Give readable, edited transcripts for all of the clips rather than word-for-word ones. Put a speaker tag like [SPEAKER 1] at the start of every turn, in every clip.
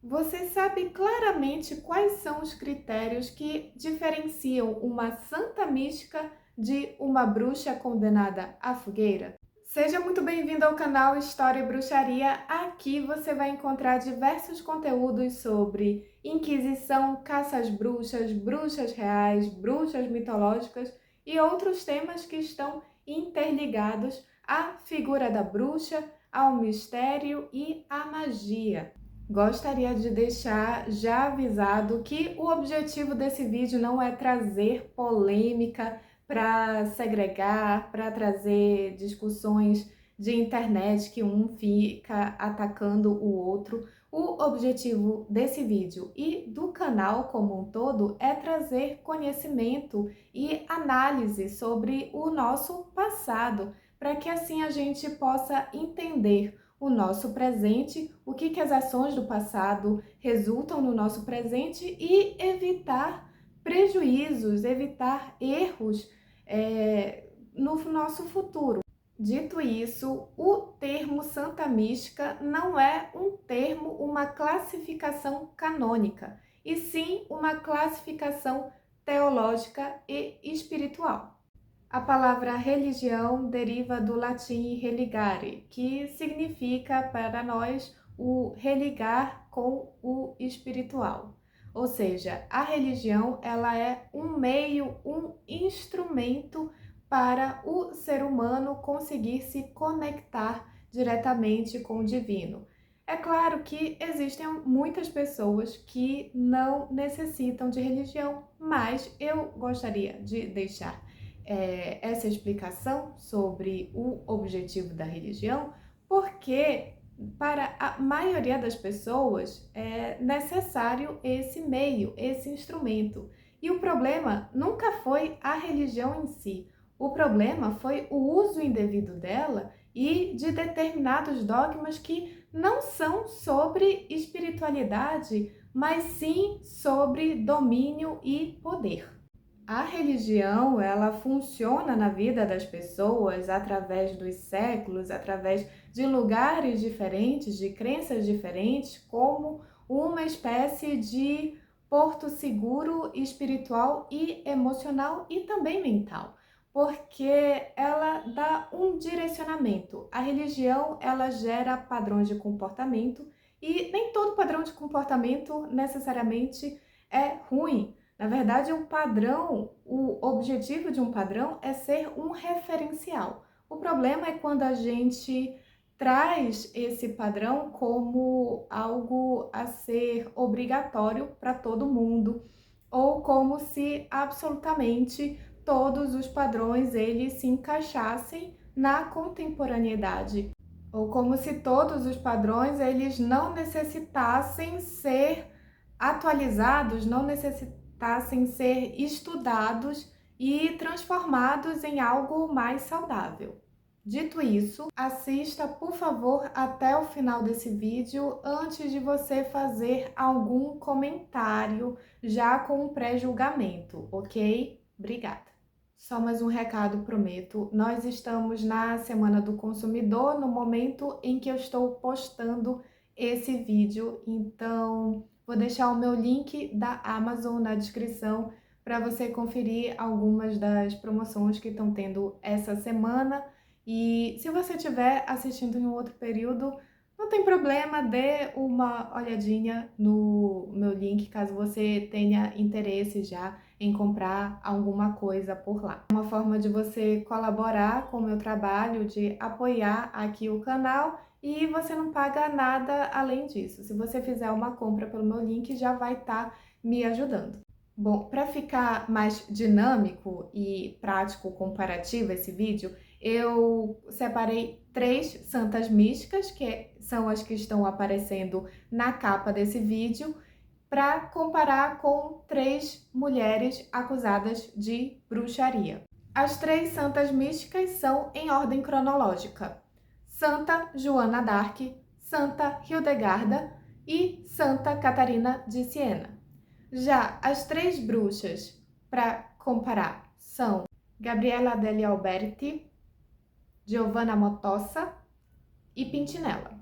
[SPEAKER 1] Você sabe claramente quais são os critérios que diferenciam uma santa mística de uma bruxa condenada à fogueira? Seja muito bem-vindo ao canal História e Bruxaria. Aqui você vai encontrar diversos conteúdos sobre Inquisição, caça às bruxas, bruxas reais, bruxas mitológicas e outros temas que estão interligados à figura da bruxa, ao mistério e à magia. Gostaria de deixar já avisado que o objetivo desse vídeo não é trazer polêmica para segregar, para trazer discussões de internet que um fica atacando o outro. O objetivo desse vídeo e do canal como um todo é trazer conhecimento e análise sobre o nosso passado, para que assim a gente possa entender o nosso presente, o que as ações do passado resultam no nosso presente e evitar prejuízos, evitar erros no nosso futuro. Dito isso, o termo Santa Mística não é um termo, uma classificação canônica, e sim uma classificação teológica e espiritual. A palavra religião deriva do latim religare, que significa para nós o religar com o espiritual. Ou seja, a religião ela é um meio, um instrumento para o ser humano conseguir se conectar diretamente com o divino. É claro que existem muitas pessoas que não necessitam de religião, mas eu gostaria de deixar essa explicação sobre o objetivo da religião, porque para a maioria das pessoas é necessário esse meio, esse instrumento. E o problema nunca foi a religião em si, o problema foi o uso indevido dela e de determinados dogmas que não são sobre espiritualidade, mas sim sobre domínio e poder. A religião, ela funciona na vida das pessoas através dos séculos, através de lugares diferentes, de crenças diferentes, como uma espécie de porto seguro espiritual e emocional e também mental, porque ela dá um direcionamento. A religião, ela gera padrões de comportamento e nem todo padrão de comportamento necessariamente é ruim. Na verdade, o padrão, o objetivo de um padrão é ser um referencial. O problema é quando a gente traz esse padrão como algo a ser obrigatório para todo mundo, ou como se absolutamente todos os padrões eles se encaixassem na contemporaneidade, ou como se todos os padrões eles não necessitassem ser atualizados, não necessitassem ser estudados e transformados em algo mais saudável. Dito isso, assista por favor até o final desse vídeo antes de você fazer algum comentário já com um pré-julgamento, ok? Obrigada! Só mais um recado, prometo. Nós estamos na Semana do Consumidor, no momento em que eu estou postando esse vídeo, então vou deixar o meu link da Amazon na descrição para você conferir algumas das promoções que estão tendo essa semana. E se você estiver assistindo em um outro período, não tem problema, dê uma olhadinha no meu link caso você tenha interesse já em comprar alguma coisa por lá. É uma forma de você colaborar com o meu trabalho, de apoiar aqui o canal e você não paga nada além disso. Se você fizer uma compra pelo meu link, já vai estar me ajudando. Bom, para ficar mais dinâmico e prático comparativo esse vídeo, eu separei 3 santas místicas, que são as que estão aparecendo na capa desse vídeo, para comparar com 3 mulheres acusadas de bruxaria. As 3 santas místicas são em ordem cronológica: Santa Joana d'Arc, Santa Hildegarda e Santa Catarina de Siena. Já as 3 bruxas, para comparar, são Gabriela degli Alberti, Giovanna Motossa e Pimpinela.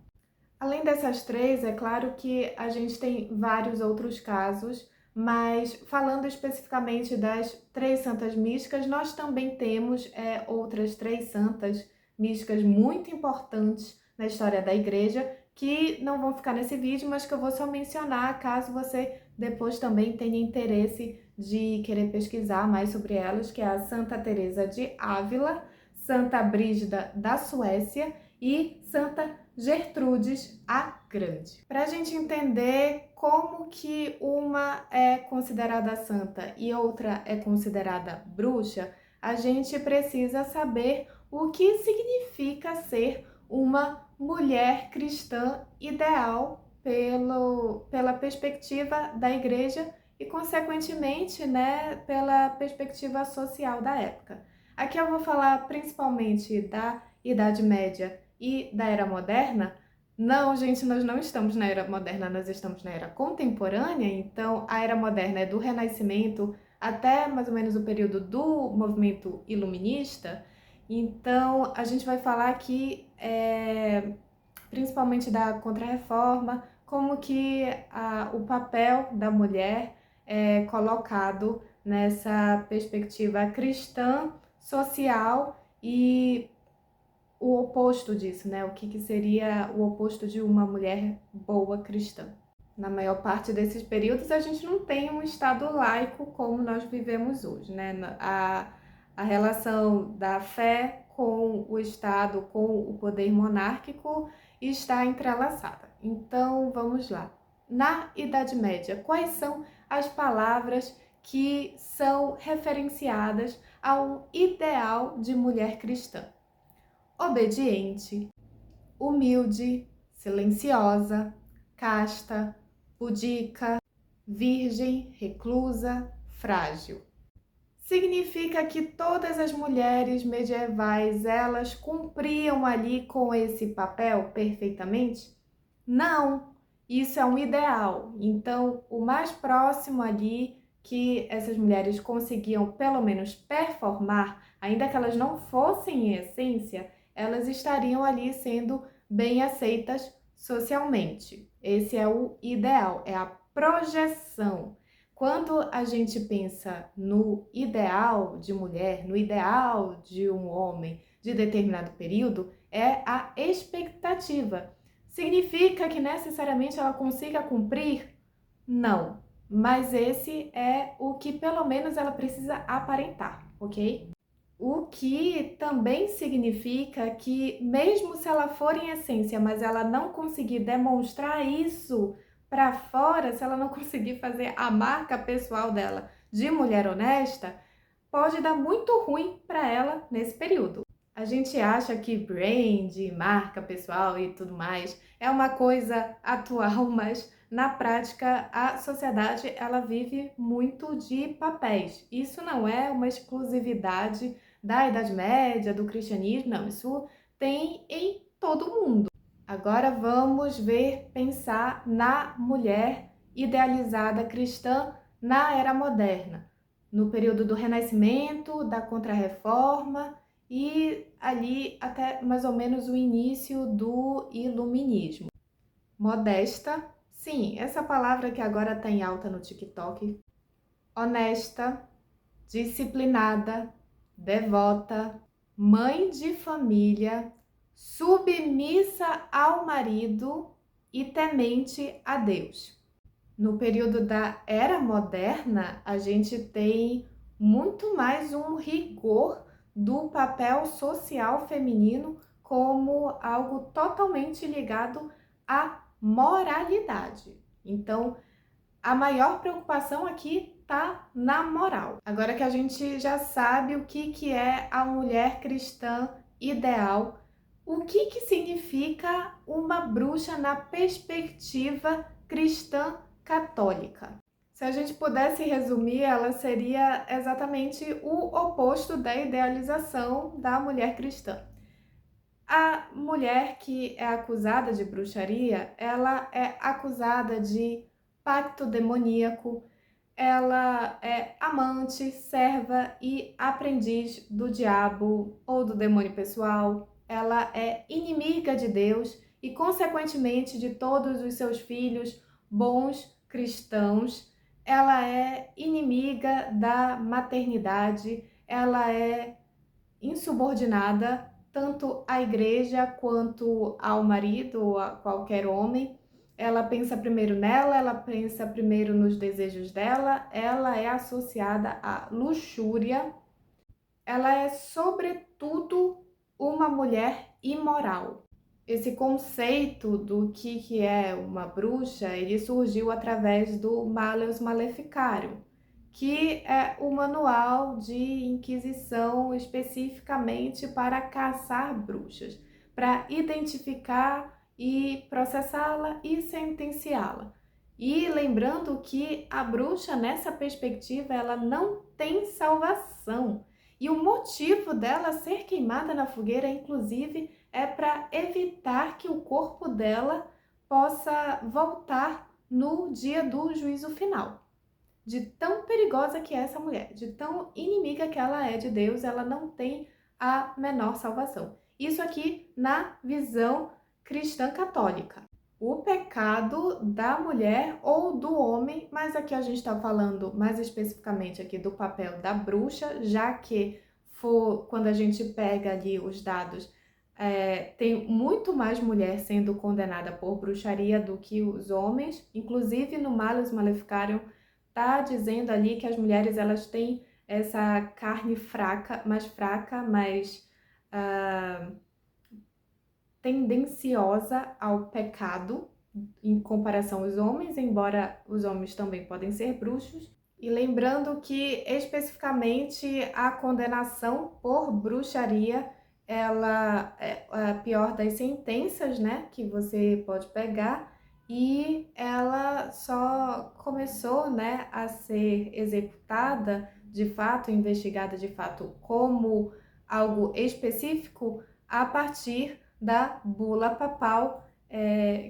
[SPEAKER 1] Além dessas três, é claro que a gente tem vários outros casos, mas falando especificamente das três santas místicas, nós também temos outras três santas místicas muito importantes na história da igreja, que não vão ficar nesse vídeo, mas que eu vou só mencionar caso você depois também tenha interesse de querer pesquisar mais sobre elas, que é a Santa Teresa de Ávila, Santa Brígida da Suécia e Santa Gertrudes a Grande. Para a gente entender como que uma é considerada santa e outra é considerada bruxa, a gente precisa saber o que significa ser uma mulher cristã ideal pela perspectiva da igreja e, consequentemente, né, pela perspectiva social da época. Aqui eu vou falar principalmente da Idade Média e da Era Moderna. Não, gente, nós não estamos na Era Moderna, nós estamos na Era Contemporânea. Então, a Era Moderna é do Renascimento até mais ou menos o período do movimento iluminista. Então, a gente vai falar aqui principalmente da Contra-Reforma, como que o papel da mulher é colocado nessa perspectiva cristã, social e o oposto disso, né? O que seria o oposto de uma mulher boa cristã. Na maior parte desses períodos, a gente não tem um Estado laico como nós vivemos hoje, né? A relação da fé com o Estado, com o poder monárquico, está entrelaçada. Então, vamos lá. Na Idade Média, quais são as palavras que são referenciadas ao ideal de mulher cristã? Obediente, humilde, silenciosa, casta, pudica, virgem, reclusa, frágil. Significa que todas as mulheres medievais, elas cumpriam ali com esse papel perfeitamente? Não, isso é um ideal. Então, o mais próximo ali que essas mulheres conseguiam pelo menos performar, ainda que elas não fossem em essência, elas estariam ali sendo bem aceitas socialmente. Esse é o ideal, é a projeção. Quando a gente pensa no ideal de mulher, no ideal de um homem de determinado período, é a expectativa. Significa que necessariamente ela consiga cumprir? Não. Mas esse é o que pelo menos ela precisa aparentar, ok? O que também significa que, mesmo se ela for em essência, mas ela não conseguir demonstrar isso para fora, se ela não conseguir fazer a marca pessoal dela de mulher honesta, pode dar muito ruim para ela nesse período. A gente acha que brand, marca pessoal e tudo mais é uma coisa atual, mas na prática a sociedade ela vive muito de papéis. Isso não é uma exclusividade da Idade Média, do cristianismo, não, isso tem em todo mundo. Agora vamos pensar na mulher idealizada cristã na Era Moderna, no período do Renascimento, da Contra-Reforma e ali até mais ou menos o início do Iluminismo. Modesta, sim, essa palavra que agora está em alta no TikTok. Honesta, disciplinada, devota, mãe de família, submissa ao marido e temente a Deus. No período da Era Moderna, a gente tem muito mais um rigor do papel social feminino como algo totalmente ligado à moralidade. Então, a maior preocupação aqui está na moral. Agora que a gente já sabe o que é a mulher cristã ideal, o que significa uma bruxa na perspectiva cristã católica? Se a gente pudesse resumir, ela seria exatamente o oposto da idealização da mulher cristã. A mulher que é acusada de bruxaria, ela é acusada de pacto demoníaco, ela é amante, serva e aprendiz do diabo ou do demônio pessoal, ela é inimiga de Deus e, consequentemente, de todos os seus filhos bons cristãos. Ela é inimiga da maternidade, ela é insubordinada tanto à igreja quanto ao marido ou a qualquer homem. Ela pensa primeiro nela, ela pensa primeiro nos desejos dela, ela é associada à luxúria, ela é, sobretudo, uma mulher imoral. Esse conceito do que é uma bruxa, ele surgiu através do Malleus Maleficarum, que é o manual de inquisição especificamente para caçar bruxas, para identificar e processá-la e sentenciá-la. E lembrando que a bruxa, nessa perspectiva, ela não tem salvação. E o motivo dela ser queimada na fogueira, inclusive, é para evitar que o corpo dela possa voltar no dia do juízo final. De tão perigosa que é essa mulher, de tão inimiga que ela é de Deus, ela não tem a menor salvação. Isso aqui na visão cristã católica. O pecado da mulher ou do homem, mas aqui a gente está falando mais especificamente aqui do papel da bruxa, já que quando a gente pega ali os dados, tem muito mais mulher sendo condenada por bruxaria do que os homens. Inclusive no Malleus Maleficarum tá dizendo ali que as mulheres elas têm essa carne fraca, mais tendenciosa ao pecado em comparação aos homens, embora os homens também podem ser bruxos. E lembrando que especificamente a condenação por bruxaria, ela é a pior das sentenças, né, que você pode pegar, e ela só começou, né, a ser executada de fato, investigada de fato como algo específico a partir da bula papal,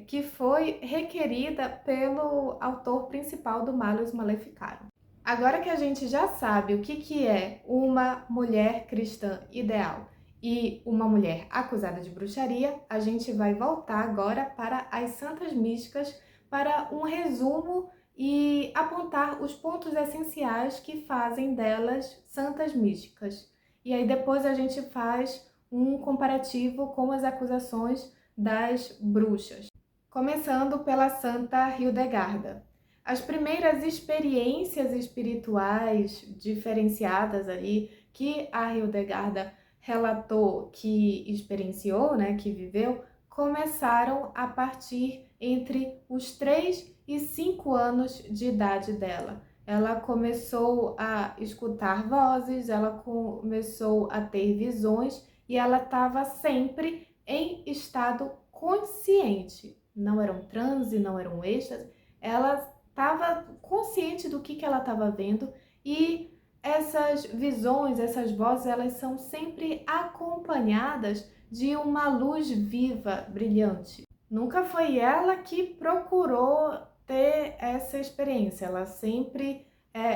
[SPEAKER 1] que foi requerida pelo autor principal do Malleus Maleficarum. Agora que a gente já sabe o que é uma mulher cristã ideal e uma mulher acusada de bruxaria, a gente vai voltar agora para as santas místicas para um resumo e apontar os pontos essenciais que fazem delas santas místicas. E aí depois a gente faz um comparativo com as acusações das bruxas. Começando pela Santa Hildegarda. As primeiras experiências espirituais diferenciadas ali que a Hildegarda relatou que experienciou, né, que viveu, começaram a partir entre os 3 e 5 anos de idade dela. Ela começou a escutar vozes, ela começou a ter visões e ela estava sempre em estado consciente. Não era um transe, não era um êxtase, ela estava consciente do que ela estava vendo, e essas visões, essas vozes, elas são sempre acompanhadas de uma luz viva, brilhante. Nunca foi ela que procurou ter essa experiência, ela sempre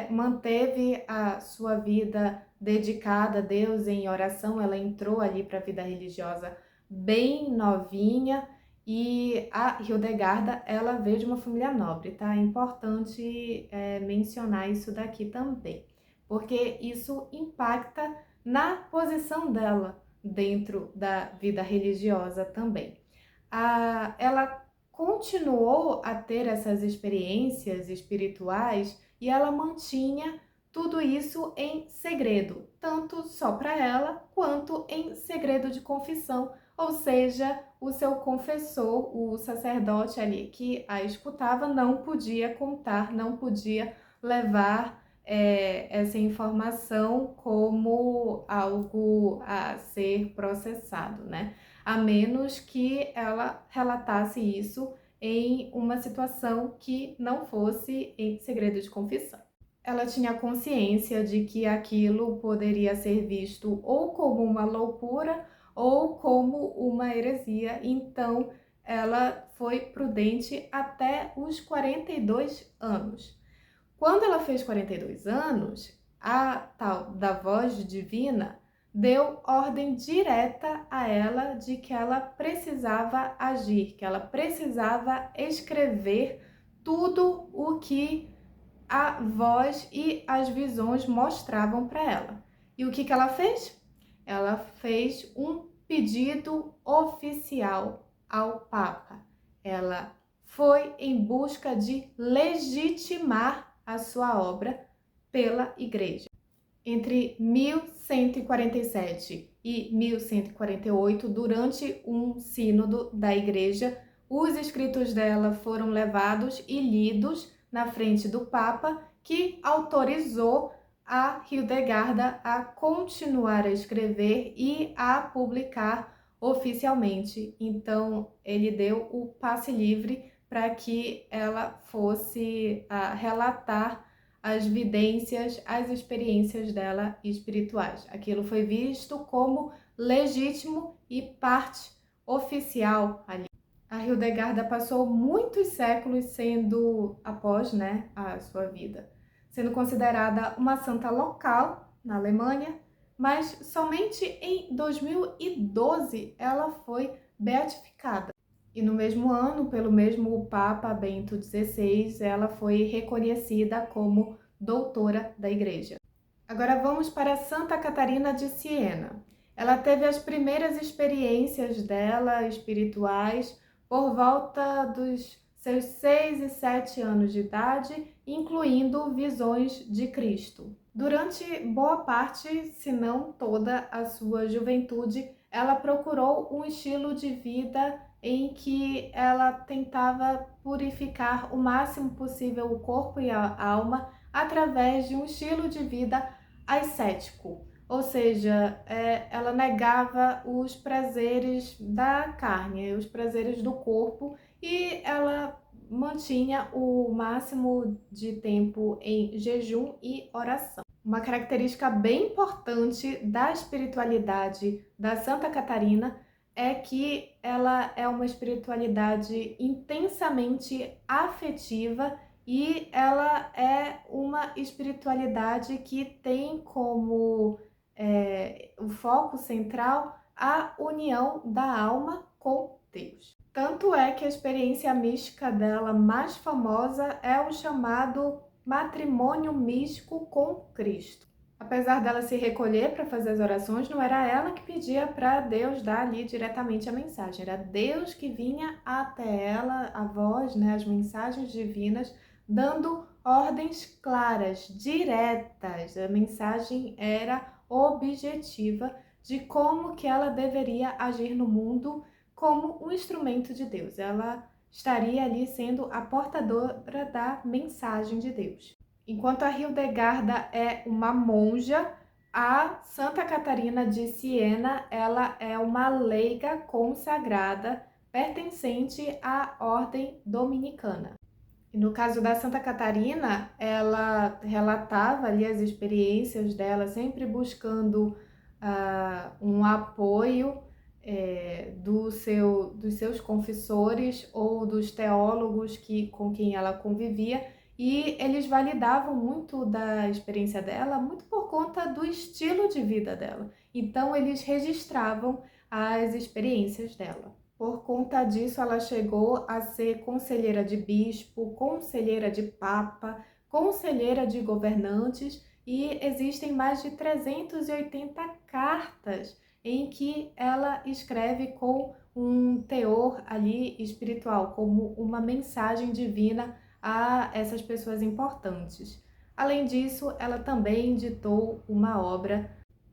[SPEAKER 1] manteve a sua vida dedicada a Deus em oração. Ela entrou ali para a vida religiosa bem novinha, e a Hildegarda, ela veio de uma família nobre, tá? É importante mencionar isso daqui também, porque isso impacta na posição dela dentro da vida religiosa também. Ela continuou a ter essas experiências espirituais e ela mantinha tudo isso em segredo, tanto só para ela quanto em segredo de confissão, ou seja, o seu confessor, o sacerdote ali que a escutava, não podia contar, não podia levar essa informação como algo a ser processado, né? A menos que ela relatasse isso em uma situação que não fosse em segredo de confissão. Ela tinha consciência de que aquilo poderia ser visto ou como uma loucura ou como uma heresia, então ela foi prudente até os 42 anos. Quando ela fez 42 anos, a tal da voz divina deu ordem direta a ela de que ela precisava agir, que ela precisava escrever tudo o que a voz e as visões mostravam para ela. E o que ela fez? Ela fez um pedido oficial ao Papa. Ela foi em busca de legitimar a sua obra pela Igreja. Entre 1147 e 1148, durante um sínodo da Igreja, os escritos dela foram levados e lidos na frente do Papa, que autorizou a Hildegarda a continuar a escrever e a publicar oficialmente. Então, ele deu o passe livre para que ela fosse relatar as vidências, as experiências dela espirituais. Aquilo foi visto como legítimo e parte oficial ali. A Hildegarda passou muitos séculos sendo, após a sua vida, sendo considerada uma santa local na Alemanha, mas somente em 2012 ela foi beatificada. E no mesmo ano, pelo mesmo Papa Bento XVI, ela foi reconhecida como doutora da Igreja. Agora vamos para Santa Catarina de Siena. Ela teve as primeiras experiências dela espirituais por volta dos seus 6 e 7 anos de idade, incluindo visões de Cristo. Durante boa parte, se não toda a sua juventude, ela procurou um estilo de vida em que ela tentava purificar o máximo possível o corpo e a alma através de um estilo de vida ascético, ou seja, ela negava os prazeres da carne, os prazeres do corpo, e ela mantinha o máximo de tempo em jejum e oração. Uma característica bem importante da espiritualidade da Santa Catarina é que ela é uma espiritualidade intensamente afetiva e ela é uma espiritualidade que tem como o foco central a união da alma com Deus. Tanto é que a experiência mística dela mais famosa é o chamado matrimônio místico com Cristo. Apesar dela se recolher para fazer as orações, não era ela que pedia para Deus dar ali diretamente a mensagem, era Deus que vinha até ela, a voz, as mensagens divinas, dando ordens claras, diretas. A mensagem era objetiva de como que ela deveria agir no mundo como um instrumento de Deus. Ela estaria ali sendo a portadora da mensagem de Deus. Enquanto a Hildegarda é uma monja, a Santa Catarina de Siena, ela é uma leiga consagrada pertencente à ordem dominicana. E no caso da Santa Catarina, ela relatava ali as experiências dela, sempre buscando um apoio dos seus confessores ou dos teólogos com quem ela convivia, e eles validavam muito da experiência dela, muito por conta do estilo de vida dela. Então, eles registravam as experiências dela. Por conta disso, ela chegou a ser conselheira de bispo, conselheira de papa, conselheira de governantes, e existem mais de 380 cartas em que ela escreve com um teor ali espiritual, como uma mensagem divina a essas pessoas importantes. Além disso, ela também ditou uma obra.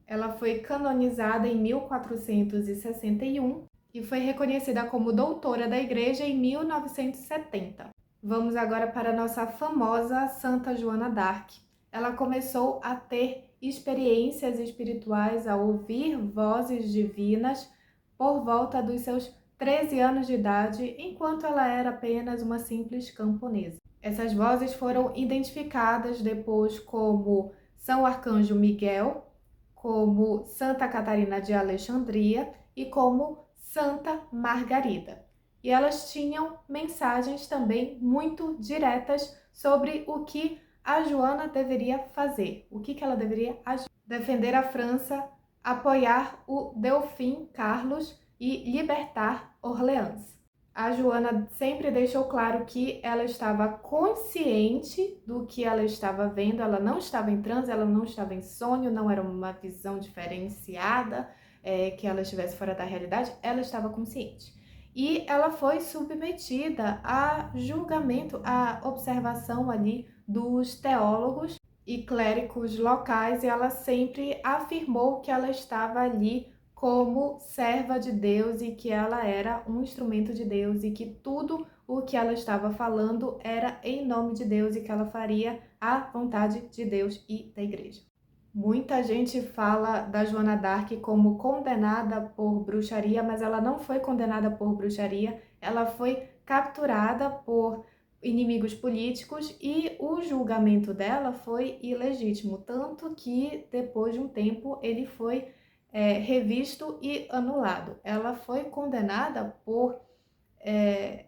[SPEAKER 1] Ela foi canonizada em 1461 e foi reconhecida como doutora da Igreja em 1970. Vamos agora para a nossa famosa Santa Joana d'Arc. Ela começou a ter experiências espirituais, a ouvir vozes divinas por volta dos seus 13 anos de idade, enquanto ela era apenas uma simples camponesa. Essas vozes foram identificadas depois como São Arcanjo Miguel, como Santa Catarina de Alexandria e como Santa Margarida. E elas tinham mensagens também muito diretas sobre o que a Joana deveria fazer, o que ela deveria agir. Defender a França apoiar o Delfim Carlos e libertar Orleans. A Joana sempre deixou claro que ela estava consciente do que ela estava vendo, ela não estava em transe, ela não estava em sonho, não era uma visão diferenciada, que ela estivesse fora da realidade, ela estava consciente. E ela foi submetida a julgamento, a observação ali dos teólogos e clérigos locais, e ela sempre afirmou que ela estava ali como serva de Deus e que ela era um instrumento de Deus e que tudo o que ela estava falando era em nome de Deus e que ela faria a vontade de Deus e da igreja. Muita gente fala da Joana d'Arc como condenada por bruxaria, mas ela não foi condenada por bruxaria, ela foi capturada por inimigos políticos e o julgamento dela foi ilegítimo, tanto que depois de um tempo ele foi revisto e anulado. Ela foi condenada por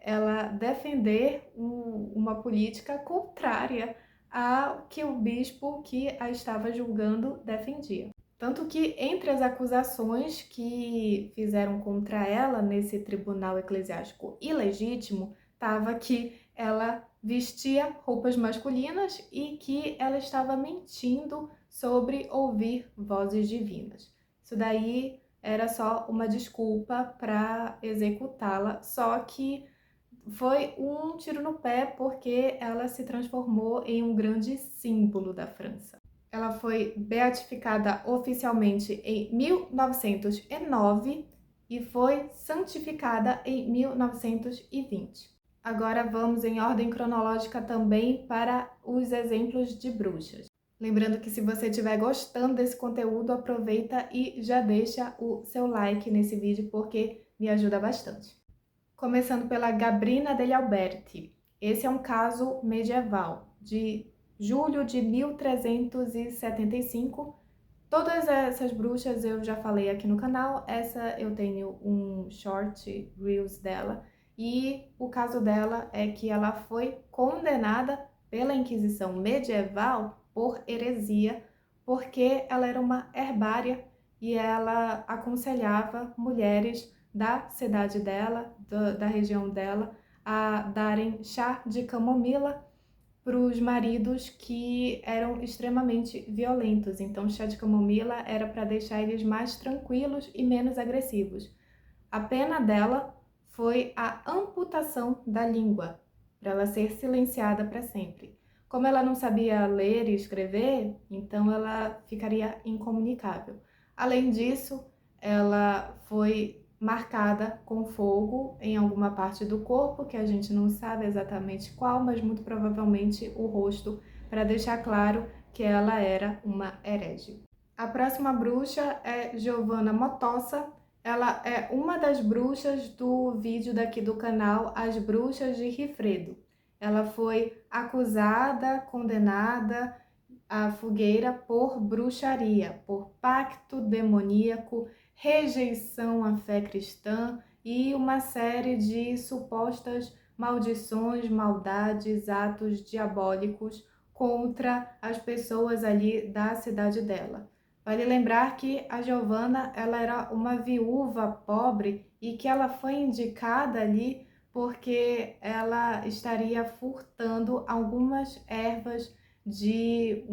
[SPEAKER 1] ela defender uma política contrária ao que o bispo que a estava julgando defendia. Tanto que entre as acusações que fizeram contra ela nesse tribunal eclesiástico ilegítimo, estava que ela vestia roupas masculinas e que ela estava mentindo sobre ouvir vozes divinas. Isso daí era só uma desculpa para executá-la, só que foi um tiro no pé porque ela se transformou em um grande símbolo da França. Ela foi beatificada oficialmente em 1909 e foi santificada em 1920. Agora vamos em ordem cronológica também para os exemplos de bruxas. Lembrando que se você estiver gostando desse conteúdo, aproveita e já deixa o seu like nesse vídeo porque me ajuda bastante. Começando pela Gabrina degli Alberti. Esse é um caso medieval, de julho de 1375. Todas essas bruxas eu já falei aqui no canal, essa eu tenho um short reels dela, e o caso dela é que ela foi condenada pela Inquisição medieval por heresia, porque ela era uma herbária e ela aconselhava mulheres da cidade dela, da região dela, a darem chá de camomila para os maridos que eram extremamente violentos. Então, chá de camomila era para deixar eles mais tranquilos e menos agressivos. A pena dela foi a amputação da língua, para ela ser silenciada para sempre. Como ela não sabia ler e escrever, então ela ficaria incomunicável. Além disso, ela foi marcada com fogo em alguma parte do corpo, que a gente não sabe exatamente qual, mas muito provavelmente o rosto, para deixar claro que ela era uma herege. A próxima bruxa é Giovanna Motossa. Ela é uma das bruxas do vídeo daqui do canal As Bruxas de Rifredo. Ela foi acusada, condenada à fogueira por bruxaria, por pacto demoníaco, rejeição à fé cristã e uma série de supostas maldições, maldades, atos diabólicos contra as pessoas ali da cidade dela. Vale lembrar que a Giovanna, ela era uma viúva pobre e que ela foi indicada ali porque ela estaria furtando algumas ervas de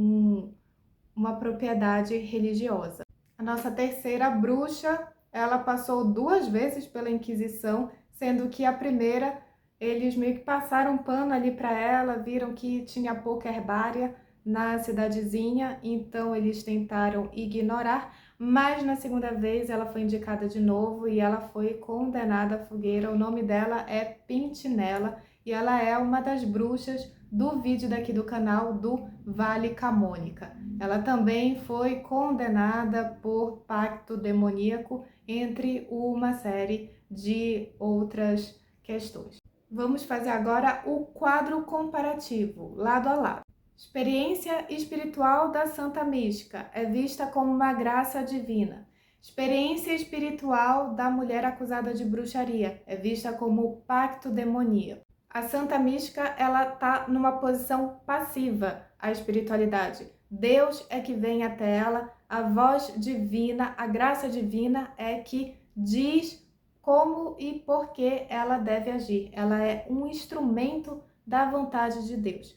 [SPEAKER 1] uma propriedade religiosa. A nossa terceira bruxa, ela passou 2 vezes pela Inquisição, sendo que a primeira, eles meio que passaram pano ali para ela, viram que tinha pouca herbária na cidadezinha, então eles tentaram ignorar, mas na segunda vez ela foi indicada de novo e ela foi condenada à fogueira. O nome dela é Pintinela e ela é uma das bruxas do vídeo daqui do canal do Vale Camônica. Ela também foi condenada por pacto demoníaco, entre uma série de outras questões. Vamos fazer agora o quadro comparativo, lado a lado. Experiência espiritual da Santa Mística é vista como uma graça divina. Experiência espiritual da mulher acusada de bruxaria é vista como pacto demoníaco. A Santa Mística, ela está numa posição passiva à espiritualidade. Deus é que vem até ela A voz divina, a graça divina é que diz como e por que ela deve agir. Ela é um instrumento da vontade de Deus.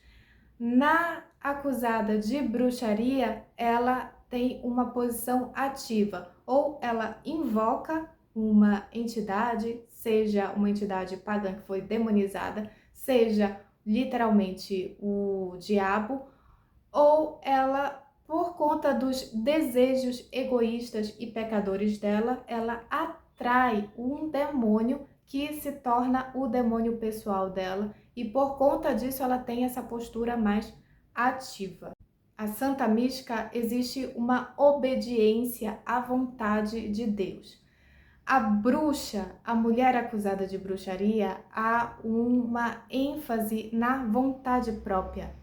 [SPEAKER 1] Na acusada de bruxaria, ela tem uma posição ativa, ou ela invoca uma entidade, seja uma entidade pagã que foi demonizada, seja literalmente o diabo, ou ela, por conta dos desejos egoístas e pecadores dela, ela atrai um demônio que se torna o demônio pessoal dela, e por conta disso ela tem essa postura mais ativa. A Santa Mística existe uma obediência à vontade de Deus. A bruxa, a mulher acusada de bruxaria, há uma ênfase na vontade própria.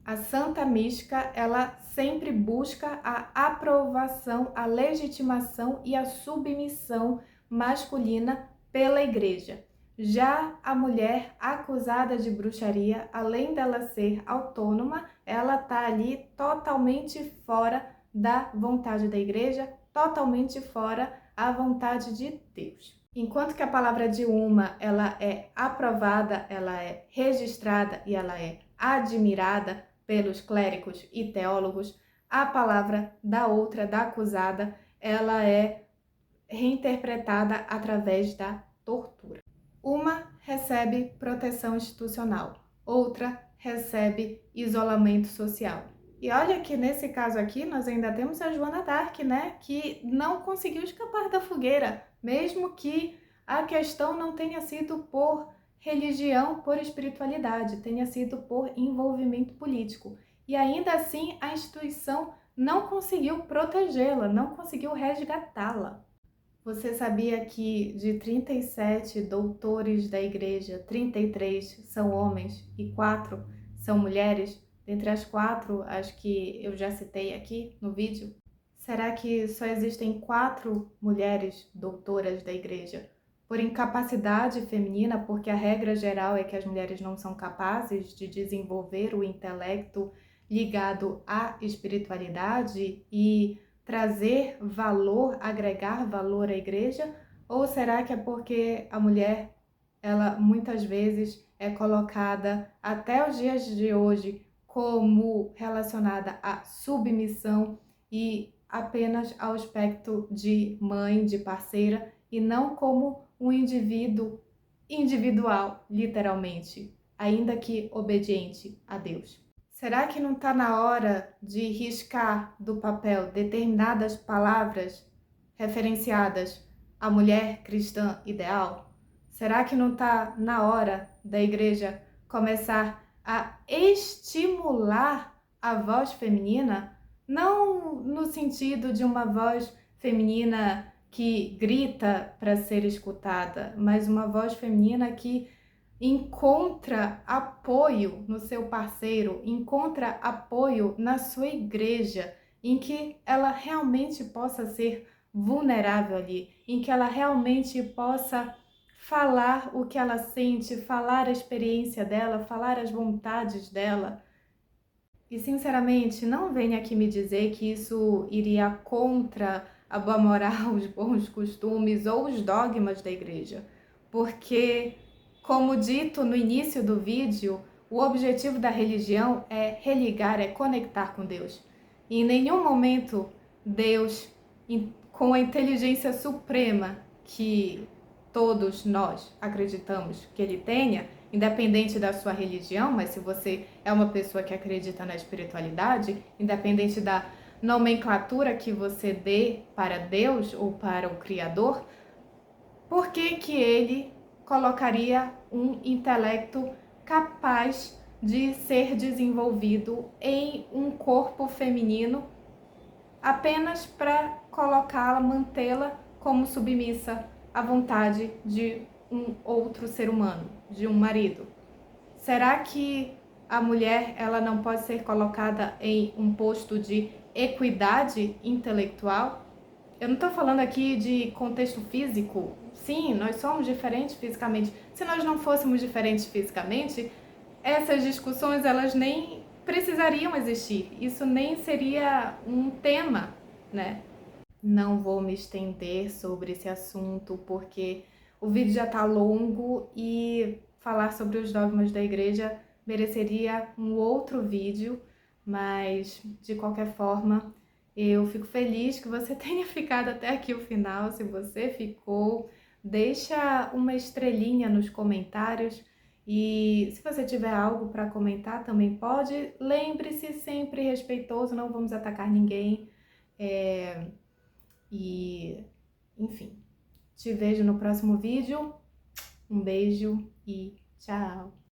[SPEAKER 1] A Santa Mística, ela sempre busca a aprovação, a legitimação e a submissão masculina pela Igreja. Já a mulher acusada de bruxaria, além dela ser autônoma, ela está ali totalmente fora da vontade da Igreja, totalmente fora da vontade de Deus. Enquanto que a palavra de uma, ela é aprovada, ela é registrada e ela é admirada pelos clérigos e teólogos, a palavra da outra, da acusada, ela é reinterpretada através da tortura. Uma recebe proteção institucional, outra recebe isolamento social. E olha que nesse caso aqui nós ainda temos a Joana d'Arc, né, que não conseguiu escapar da fogueira, mesmo que a questão não tenha sido por religião, por espiritualidade, tenha sido por envolvimento político. E ainda assim a instituição não conseguiu protegê-la, não conseguiu resgatá-la. Você sabia que de 37 doutores da igreja, 33 são homens e 4 são mulheres? Dentre as 4, as que eu já citei aqui no vídeo. Será que só existem 4 mulheres doutoras da igreja? Por incapacidade feminina, porque a regra geral é que as mulheres não são capazes de desenvolver o intelecto ligado à espiritualidade e trazer valor, agregar valor à igreja? Ou será que é porque a mulher, ela muitas vezes é colocada até os dias de hoje como relacionada à submissão e apenas ao aspecto de mãe, de parceira, e não como um indivíduo individual, literalmente, ainda que obediente a Deus? Será que não está na hora de riscar do papel determinadas palavras referenciadas à mulher cristã ideal? Será que não está na hora da igreja começar a estimular a voz feminina? Não no sentido de uma voz feminina que grita para ser escutada, mas uma voz feminina que encontra apoio no seu parceiro, encontra apoio na sua igreja, em que ela realmente possa ser vulnerável ali, em que ela realmente possa falar o que ela sente, falar a experiência dela, falar as vontades dela. E sinceramente, não venha aqui me dizer que isso iria contra a boa moral, os bons costumes ou os dogmas da igreja, porque, como dito no início do vídeo, o objetivo da religião é religar, é conectar com Deus. E em nenhum momento Deus, com a inteligência suprema que todos nós acreditamos que Ele tenha, independente da sua religião, mas se você é uma pessoa que acredita na espiritualidade, independente da nomenclatura que você dê para Deus ou para o Criador, por que que Ele colocaria um intelecto capaz de ser desenvolvido em um corpo feminino apenas para colocá-la, mantê-la como submissa à vontade de um outro ser humano, de um marido? Será que a mulher, ela não pode ser colocada em um posto de equidade intelectual? Eu não estou falando aqui de contexto físico. Sim, nós somos diferentes fisicamente. Se nós não fôssemos diferentes fisicamente, essas discussões elas nem precisariam existir. Isso nem seria um tema. né? Não vou me estender sobre esse assunto porque o vídeo já tá longo e falar sobre os dogmas da igreja mereceria um outro vídeo, mas de qualquer forma, eu fico feliz que você tenha ficado até aqui o final. Se você ficou, deixa uma estrelinha nos comentários e se você tiver algo para comentar também pode. Lembre-se sempre respeitoso, não vamos atacar ninguém. E, enfim, te vejo no próximo vídeo. Um beijo e tchau!